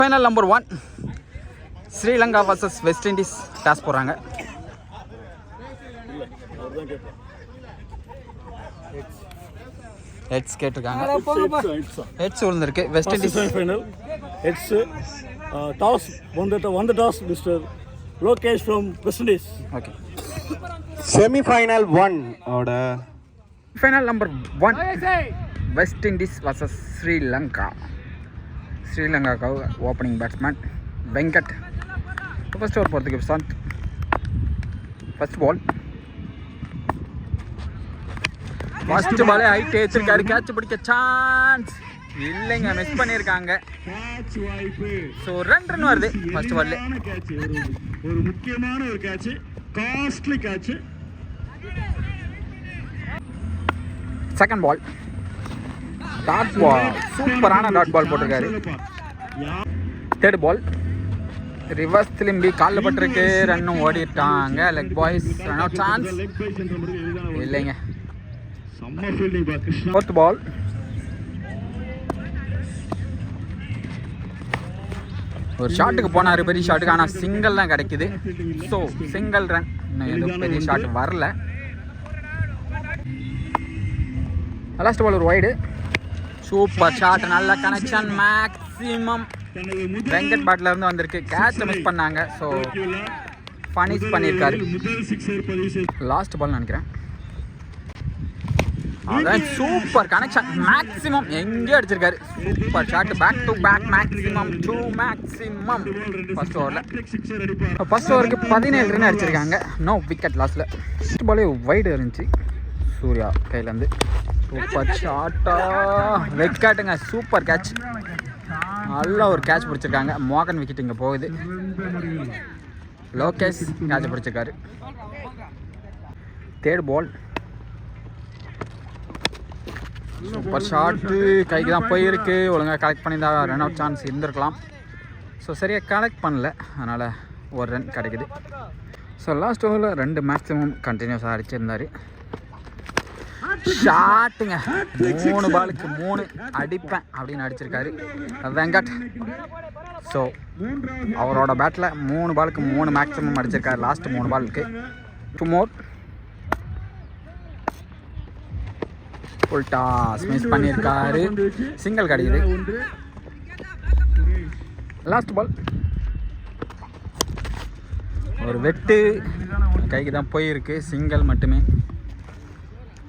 Final number 1 Sri Lanka vs West Indies toss போடுறாங்க. Heads கேட்டிருக்காங்க. Heads விழுந்திருக்கு. West Indies final heads. Toss won the toss Mr. Lokesh from West Indies. Okay. Semifinal 1 ஓட final number 1 West Indies vs Sri Lanka. ஸ்ரீலங்காவுக்கு opening batsman Venkat. First over போகிறதுக்கு Prashanth. First ball first பாலே height வச்சிருக்காரு. Catch பிடிக்க chance இல்லைங்க, miss பண்ணியிருக்காங்க. So 2 run வருது first பால்ல. ஒரு முக்கியமான ஒரு catch, costly catch. Second ball dot பால், சூப்பரான டாட் பால் போட்டிருக்காரு. தேர்ட் பால் ரிவர்ஸ் திரும்பி காலில் பட்டிருக்கு. ரன்னும் ஓடிட்டாங்க. Leg byes run out chance இல்லைங்க. ஃபோர்த் பால் ஒரு ஷாட்டுக்கு போனார், பெரிய ஷாட்டுக்கு. ஆனால் சிங்கிள் தான் கிடைக்குது. So single run. இன்னும் எதுவும் பெரிய ஷாட் வரல. லாஸ்ட் பால் ஒரு வைடு. சூப்பர் ஷாட், நல்ல கனெக்ஷன், மேக்ஸிமம் வெங்கட் பேட்ல இருந்து வந்திருக்கு. கேட்ச் மிஸ் பண்ணாங்க. ஸோ பனிஷ் பண்ணியிருக்காரு. லாஸ்ட் பால் நினைக்கிறேன். அதான் சூப்பர் கனெக்ஷன், மேக்ஸிமம் எங்கேயோ அடிச்சிருக்காரு. Super shot, back to back, maximum 2 maximum. First ஓவருக்கு 17 ரன் அடிச்சிருக்காங்க. நோ விக்கெட் லாஸ்ட்ல. ஃபர்ஸ்ட் பாலே வைடு இருந்துச்சு சூர்யா கையிலேருந்து. சூப்பர் ஷாட்டா, விக்கெட்டுங்க. சூப்பர் கேட்ச், நல்ல ஒரு கேட்ச் பிடிச்சிருக்காங்க. மோகன் விக்கெட் இங்கே போகுது. லோகேஷ் கேட்ச் பிடிச்சிருக்காரு. தேர்ட் பால் சூப்பர் ஷாட்டு, கைக்கு தான் போயிருக்கு. ஒழுங்காக கலெக்ட் பண்ணியிருந்தா ரன் அவுட் சான்ஸ் இருந்திருக்கலாம். ஸோ சரியாக கலெக்ட் பண்ணல, அதனால் ஒரு ரன் கிடைக்குது. ஸோ லாஸ்ட் ஓவரில் 2 மேக்ஸிமம் கண்டினியூஸாக அடிச்சிருந்தார். ஷாட்டுங்க, 3 பாலுக்கு 3 அடிப்பேன் அப்படின்னு அடிச்சிருக்காரு வெங்கட். ஸோ அவரோட பேட்டில் 3 பாலுக்கு 3 மேக்ஸிமம் அடிச்சிருக்காரு. லாஸ்ட் 3 பாலுக்கு 2 மோர். ஃபுல் டாஸ் மிஸ் பண்ணியிருக்காரு. சிங்கிள் கிடைக்குது. லாஸ்ட் பால் ஒரு வெட்டு, கைக்கு தான் போயிருக்கு. சிங்கிள் மட்டுமே.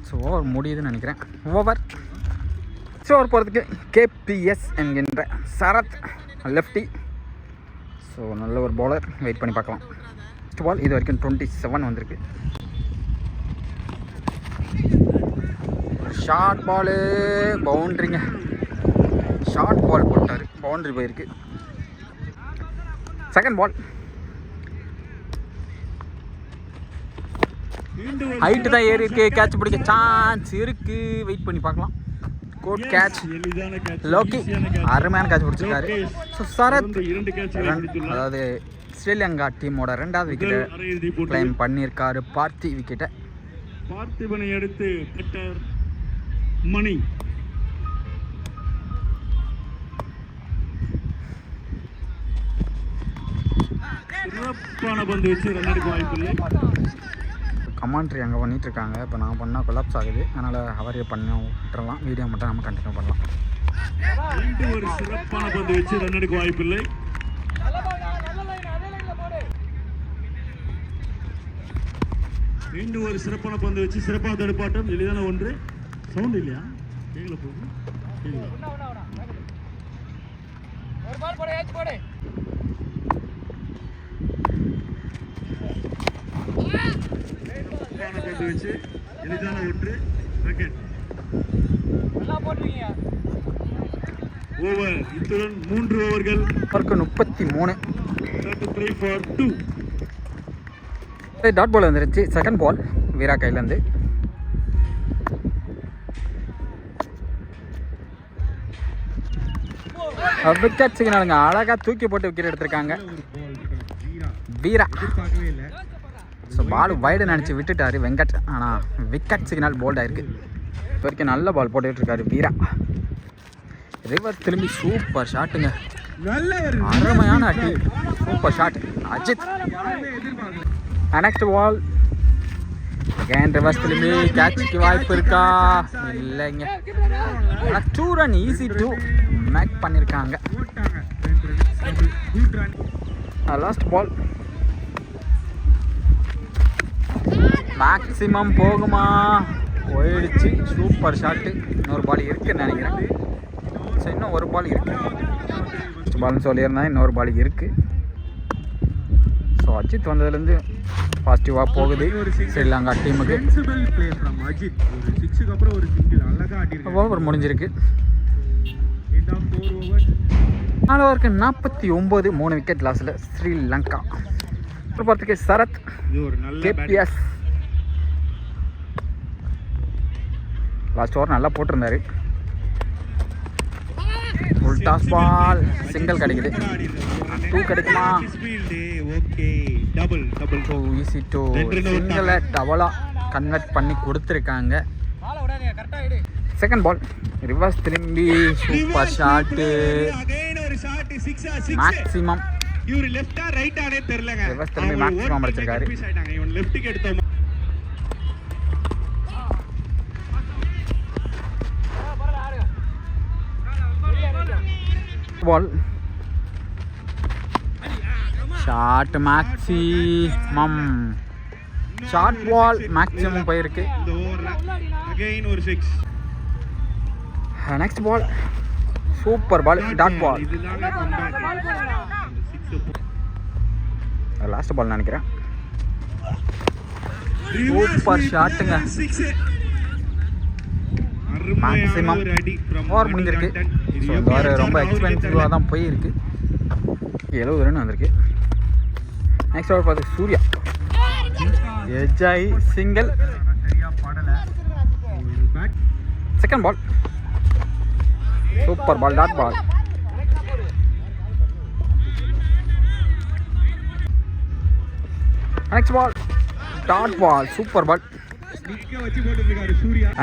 ஸோ ஓவர் முடியுதுன்னு நினைக்கிறேன். ஓவர் போகிறதுக்கு கேபிஎஸ் என்கின்ற சரத் லெஃப்டி. ஸோ நல்ல ஒரு பவுலர், வெயிட் பண்ணி பார்க்கலாம். ஃபர்ஸ்ட் பால் இது வரைக்கும் 27 வந்திருக்கு. ஷார்ட் பாலு, பவுண்ட்ரிங்க. ஷார்ட் பால் போட்டார், பவுண்ட்ரி போயிருக்கு. செகண்ட் பால் ஹைட்டு தான் ஏறி இருக்கு. கேட்ச் பிடிக்க சான்ஸ் இருக்கு, வெயிட் பண்ணி பார்க்கலாம். கோட் கேட்ச், லோக்கி அருமையான கேட்ச் பிடிச்சிருக்காரு. ஸோ சரத் அதாவது ஸ்ரீலங்கா டீமோட 2வது விக்கெட்டை கிளைம் பண்ணியிருக்காரு. பார்த்தி விக்கெட்டை பார்த்திபனை எடுத்து கட்டர் மணி. சிறப்பான பந்து வச்சு ரன் அடிக்க வாய்ப்பில்லை. கமாண்ட்ரி அங்கே பண்ணிகிட்ருக்காங்க. இப்போ நான் பண்ணால் கொலாப்ஸ் ஆகுது, அதனால் அவரே பண்ண விட்டுறலாம். வீடியோ மட்டும் நம்ம கண்டினியூ பண்ணலாம். ஒரு சிறப்பான பந்து வச்சு ரன் அடிக்க வாய்ப்பில்லை. மீண்டும் ஒரு சிறப்பான பந்து வச்சு சிறப்பான தடுப்பாட்டம். எளிதான ஒன்று. சவுண்ட் இல்லையா? கேட்கல போகுது. பந்து வச்சு எளிதான ஒன்று. ஓவர். இத்துடன் 3 ஓவர்கள் 33. 33 for 2. டாட் பால் வந்துருச்சு. செகண்ட் பால் வீரா கையிலேருந்து. விக்கெட் சிக்னலுங்க, அழகாக தூக்கி போட்டு விக்கெட் எடுத்திருக்காங்க வீரா. ஸோ பால் வைடு நினச்சி விட்டுட்டார் வெங்கட். ஆனால் விக்கெட் சிக்னல் போல்ட் ஆயிருக்கு. இது வரைக்கும் நல்ல பால் போட்டுக்கிட்டு இருக்காரு வீரா. ரிவர்ஸ் திரும்பி சூப்பர் ஷாட்டுங்க. அருமையான அடி, super shot Ajith. Next ball again reverse திரும்பி கேட்சுக்கு வாய்ப்பு இருக்கா? இல்லைங்க. 2 ரன் ஈஸி டு மேக் பண்ணியிருக்காங்க. லாஸ்ட் பால் மேக்ஸிமம் போகுமா? போயிடுச்சு. Super shot. இன்னொரு பால் இருக்குன்னு நினைக்கிறேன். ஸோ இன்னும் ஒரு பால் இருக்குது. ஃபஸ்ட் பால்னு சொல்லியிருந்தேன், இன்னொரு பால் இருக்குது. ஸோ அஜித் வந்ததுலேருந்து பாசிட்டிவாக போகுது ஸ்ரீலங்கா டீமுக்கு. ஓவர் முடிஞ்சிருக்கு. 4 ஓவருக்கு 49, 3 விக்கெட் லாஸில் ஸ்ரீலங்கா. பார்த்துக்கு சரத் கேபிஎஸ் லாஸ்ட் ஓவர் நல்லா போட்டிருந்தாரு. ஃபுல் டாஸ் பால், சிங்கிள் கிடைக்குது. 2 கிடைக்குமா? ஈஸி டு சிங்கிளை டபுளாக கன்வெர்ட் பண்ணி கொடுத்துருக்காங்க. செகண்ட் பால் ரிவர்ஸ் திரும்பி சூப்பர் ஷாட்டு மேக்ஸிமம். ரிவர்ஸ் திரும்பி மேக்ஸிமம் அடிச்சிருக்காரு. Ball short maximum, short ball maximum போயிருக்கு. Next ball super ball, dot ball. Last ball நினைக்கிறேன். சூப்பர் ஷாட்டுங்க, மேக்ஸிமம். ஓவர் முடிஞ்சிருக்கு. ஸோ இந்த வாரம் ரொம்ப எக்ஸ்பென்சிவாக தான் போயிருக்கு. 70 ரன் வந்திருக்கு. நெக்ஸ்ட் ஓவர் பார்த்து சூர்யா எஜாய் single. Second ball super ball, dot ball. Next ball dot ball, super ball.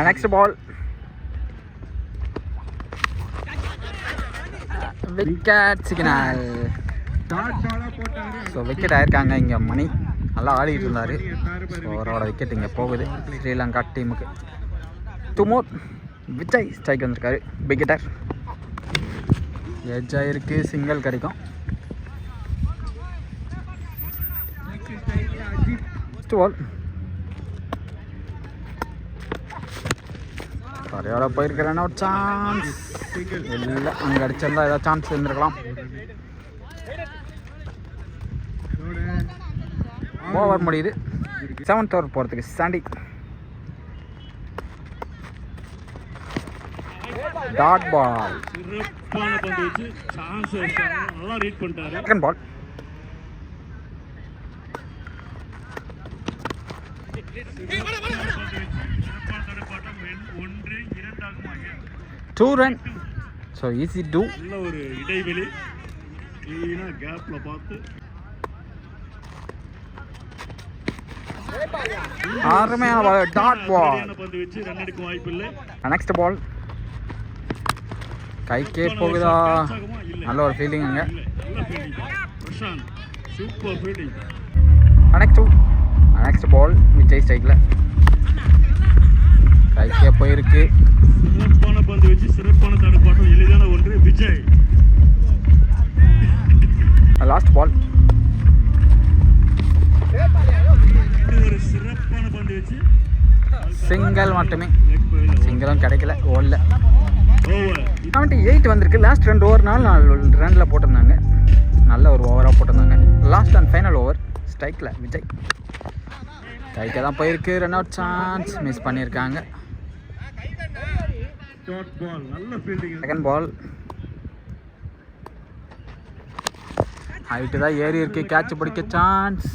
Next ball wicket signal. So wicket ஆயிருக்காங்க. இங்கே மணி நல்லா ஆடிட்டு இருந்தார். ஸோ அவரோட விக்கெட் இங்கே போகுது ஸ்ரீலங்கா டீமுக்கு. 2 more. விஜய் ஸ்ட்ரைக் வந்திருக்காரு, விக்கெட்டர். எட்ஜ் ஆயிருக்கு, சிங்கிள் கிடைக்கும். நெக்ஸ்ட் பால் சரியோட போயிருக்கிறேன்னா ஒரு சான்ஸ் இல்லை. அங்கே அடிச்சிருந்தா ஏதாவது சான்ஸ் இருந்திருக்கலாம். ஓவர் முடியுது. 7th ஓவர் போகிறதுக்கு Sandy. Dot ball. Second ball two run. So easy two. ஒரு இடைவெளி கேப்ல பார்த்து அருமையான பால், டாட் பால். நெக்ஸ்ட் பால் கைக்கே போகுதா? நல்ல ஒரு ஃபீலிங்குங்க. நெக்ஸ்ட் பால் விஜய் ஸ்ட்ரைக்கில் கைக்கே போயிருக்கு. சிறப்பான பந்து வச்சு சிறப்பான தடுப்பாட்டம், எளிதான ஒன்று விஜய். லாஸ்ட் பால் ஒரு சிறப்பான பந்து வச்சு சிங்கிள் மட்டுமே. சிங்கிளும் கிடைக்கல. ஓடல. 78 வந்திருக்கு. லாஸ்ட் 2 ஓவர் 4 ரனில் போட்டிருந்தாங்க. நல்ல ஒரு ஓவராக போட்டிருந்தாங்க. லாஸ்ட் அண்ட் ஃபைனல் ஓவர் ஸ்ட்ரைக்கில் விஜய் கைக்கு தான் போயிருக்கு. ரன் அவுட் சான்ஸ் மிஸ் பண்ணியிருக்காங்க. செகண்ட் பால் ஹைட்டு தான் ஏறி இருக்கு. கேட்ச் பிடிக்க சான்ஸ்.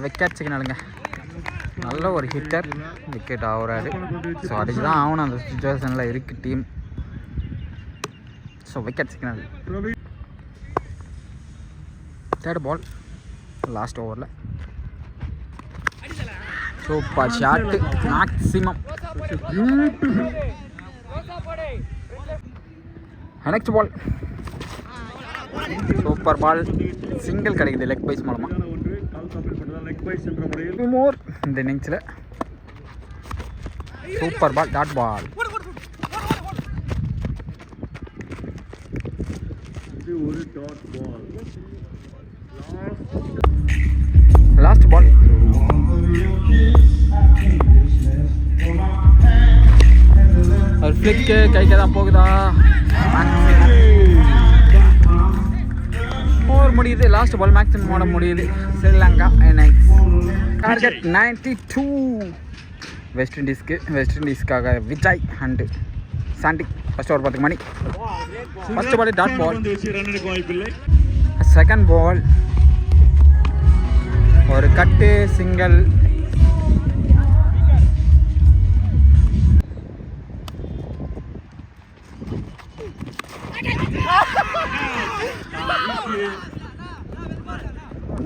விக்கெட் சிக்னலுங்க. நல்ல ஒரு ஹிட்டர், விக்கெட் ஆகுறாரு. ஸோ அடிச்சு தான் ஆகணும் அந்த சுச்சுவேஷனில் இருக்குது team. So wicket signal. Third ball last ஓவரில் super shot maximum. Next ball super ball, single கிடைக்குது லெக் பைஸ் மூலமாக. மோர் இந்த இன்னிங்ஸில் super ball, dot ball. Last ball. ஒரு ஃப்ளிக்கு கைக்கு தான் போகுதா? ஓவர் முடியுது. லாஸ்ட் பால் மேக்ஸிமம் ஓட முடியுது. Sri Lanka innings target 92. வெஸ்ட் இண்டீஸ்க்காக Vijay and Sandy. First over 10 மணி. First ball dot ball. Second ball ஒரு கட்டு சிங்கிள்.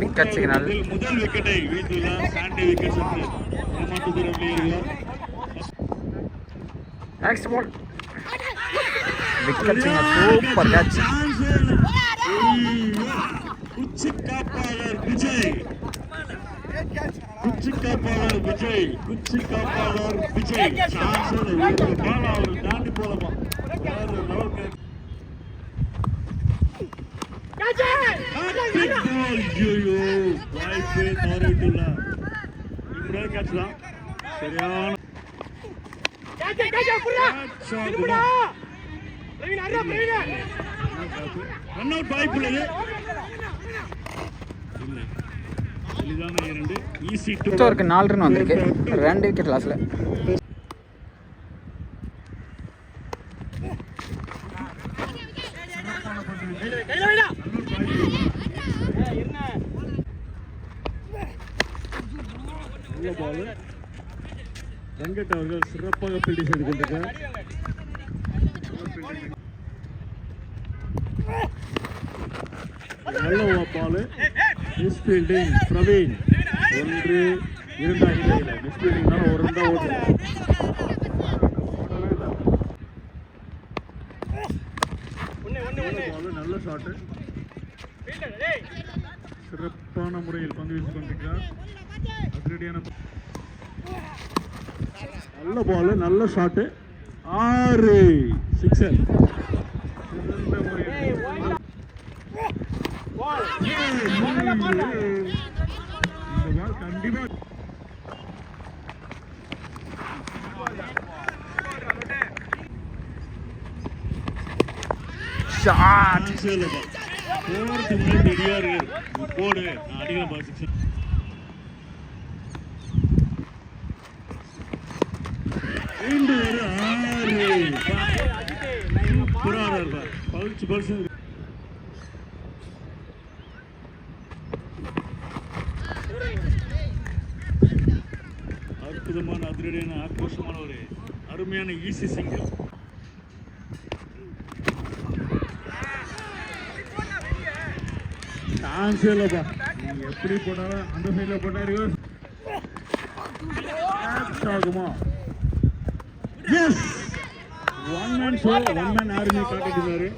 Wicket signal. முதல் விக்கெட்டை வீழ்த்தியுள்ளார் சாண்டி. விக்கெட் சென்று ஏமாற்றுகிற பிளேயர்கள். Next ball wicket signal. Super catch. உச்சி காப்பாளர் விஜய். குச்சி காப்பாளர் விஜய். குச்சி காப்பாளர் விஜய். சான்சல் ஒரு பால் அவர் தாண்டி போலமா. ஒரு 4 ரன் வந்திருக்கு. 2 விக்கெட் லாஸ்ல. வெங்கட் அவர்கள் சிறப்பாக ஃபீல்டிங் செய்து கொண்டிருக்கிறார். நல்ல பால். Miss fielding Praveen. 1-2 ஆகிடுது. மிஸ் ஃபீல்டிங்னால ஒரு ரன் தான் ஓடுது. நல்ல ஷாட்டு. சிறப்பான முறையில் பந்து வீசிக் கொண்டிருக்கிறார். அதிரடியான நல்ல பால், நல்ல ஷாட்டு. 6 சிக்ஸர். கண்டிப்பா ஷாட். போடு அடிக்கல பால். சிக்ஸர். அற்புதமான அதிரடியான ஆக்ரோஷமான ஒரு அருமையான ஈஸி சிங்கிள். சான்ஸ் இல்லப்பா. நீங்க எப்படி போட்டாலும் அந்த சைட்ல போட்டாரு ஆகுமா? எஸ். ஒன் மேன் ஆர்மி காட்டிட்டு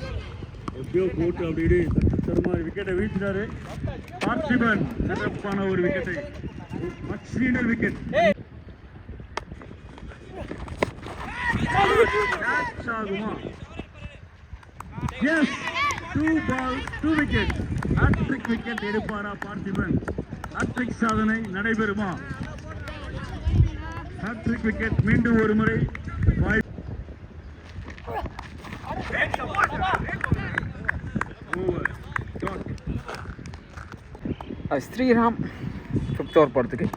எப்படியோ போட்டு அப்படி தருமாறு விக்கெட்டை வீழ்த்தினாரு. பார்த்திபன் சிறப்பான ஒரு விக்கெட்டை. Much needed wicket. ஆகுமா? Yes. 2 balls 2 wickets. Hat trick wicket எடுப்பாரா பார்த்திபன்? ஹாட்ரிக் சாதனை நடைபெறுமா? ஹாட்ரிக் விக்கெட் மீண்டும் ஒரு முறை. ஸ்ரீராம் 5th ஓவர் போகிறதுக்கு.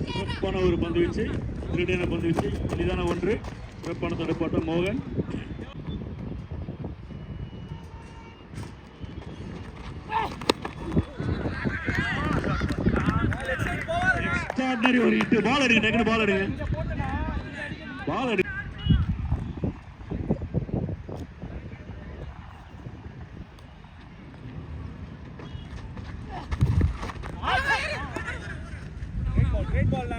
சிறப்பான ஒரு பந்து வீச்சு. திருடியான பந்து வீச்சு. எளிதான ஒன்று. சிறப்பான தடுப்பாட்டம் மோகன். எக்ஸ்ட்ராடினரி ஒரு ஹிட். பால் அடிங்க, டக்குனு பால் அடிங்க. பால் அடி. Great ball,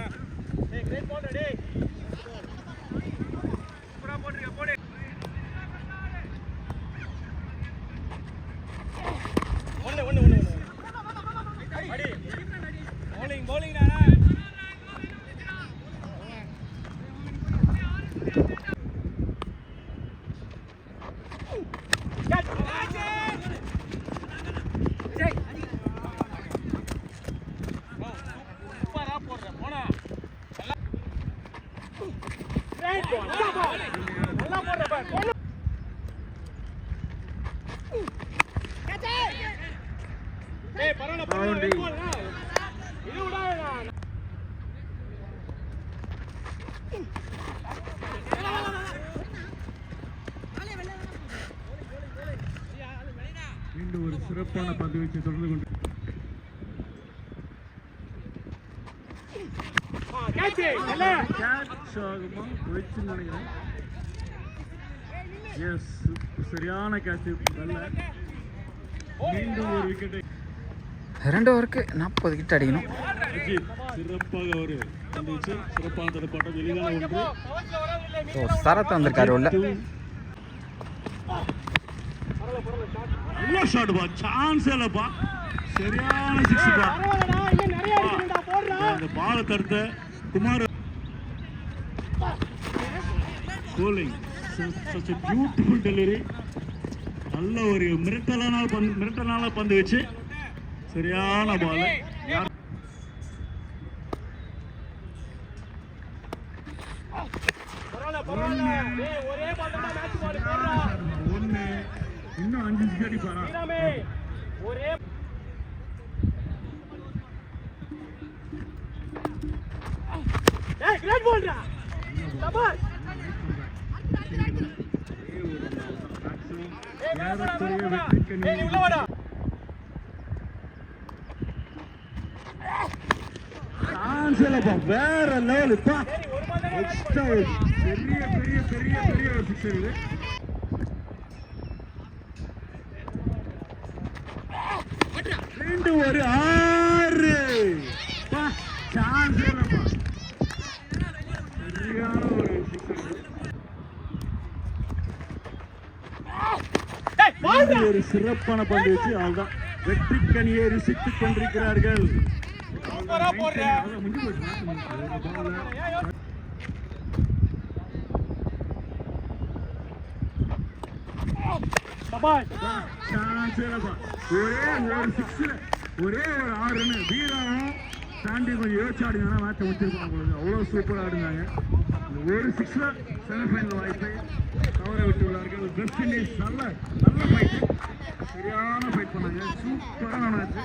மீண்டும் ஒரு சிறப்பான பந்து வீச்சை தொடர்ந்து கொண்டு நினைக்கிறேன். எஸ், சரியான கேட்ச். மீண்டும் ஒரு விக்கெட்டை 2 ஓவருக்கு 40 விக்கெட் அடிக்கணும். சிறப்பாக ஒரு பந்து வீச்சு, சிறப்பான தடுப்பாட்டம், எளிதான ஒன்று. ஸோ சரத் வந்திருக்காரு உள்ள. நல்ல ஷாட் பா, சான்ஸ் இல்லப்பா, சரியான சிக்ஸ் பா. அந்த பாலை தடுத்த Kumar கோலிங், such a beautiful delivery. நல்ல ஒரு மிரட்டலான பந்து வச்சு சரியான பால். ஒன்று இன்னும் 5 விக்கெட் அடிப்பாரா? வேற லெவல். எக்ஸ்ட்ரா பெரிய பெரிய பெரிய பெரிய ஒரு சிக்ஸர் இது. மீண்டும் ஒரு 6. சான்ஸ் இல்லப்பா, சரியான ஒரு சிக்ஸர். ஒரு சிறப்பான பந்து வச்சு அவள்தான் வெற்றிக்கனியை ருசித்துக் கொண்டிருக்கிறார்கள். ஒரே ஒரு 6 ரன் வீராவும் தாண்டி கொஞ்சம் யோசிச்சாடுங்கன்னா மேட்சை முடிச்சிருப்பாங்க. அவ்வளோ சூப்பராக ஆடுனாங்க. ஒரு 6ல செமிஃபைனல் வாய்ப்பை தவற விட்டுள்ளார்கள். வெஸ்ட் இண்டீஸ் நல்ல ஃபைட்டு, சரியான ஃபைட் பண்ணாங்க. சூப்பரான மேட்ச்.